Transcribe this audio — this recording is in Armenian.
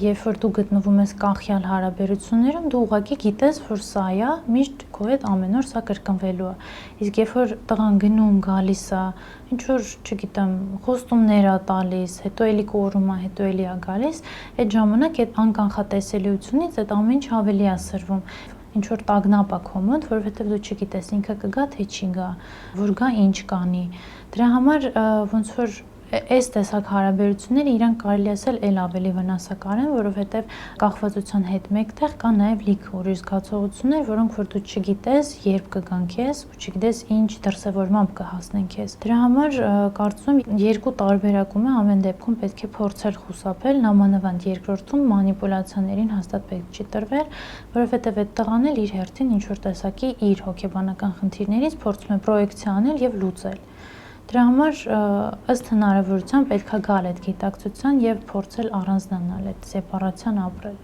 Երբ որ դու գտնվում ես կանխյալ հարաբերություններում, դու ուղղակի գիտես, որ սա է, միշտ քո հետ ամեն օր սա կրկնվելու է։ Իսկ երբ որ տղան գնում, գալիս է, ինչ որ, չգիտեմ, խոստումներ է տալիս, հետո էլի կորում է, հետո էլի է գալիս, այդ ժամանակ այդ անկանխատեսելիությունից այդ ամեն ինչ ավելի է սրվում։ Ինչ որ տագնապ է քո մոտ, որովհետև դու չգիտես ինքը կգա թե չի գա, որ գա ինչ կանի։ Դրա համար ոնց որ այս տեսակ հարաբերությունները իրանք կարելի ասել էլ ավելի վնասակար են, որովհետև կախվածության հետ մեկտեղ կա նաև լիք ուրիշ զգացողություններ, որոնք որ դու չգիտես երբ կգան քեզ ու չգիտես ինչ դրսևորմամբ կհասնեն քեզ։ Դրա համար կարծում եմ երկու տարբերակում է, ամեն դեպքում պետք է փորձել խուսափել, նամանավանդ երկրորդում մանիպուլյացիաներին հաստատ պետք չի տրվել, որովհետև այդ տղան էլ իր հերթին ինչ որ տեսակի իր հոգեբանական խնդիրներից փորձում է պրոյեկցիա անել եւ լուծել։ Դրա համար ըստ հնարավորության պետք է գալ այդ գիտակցության եւ փորձել առանձնանալ այդ սեպարացիան ապրել։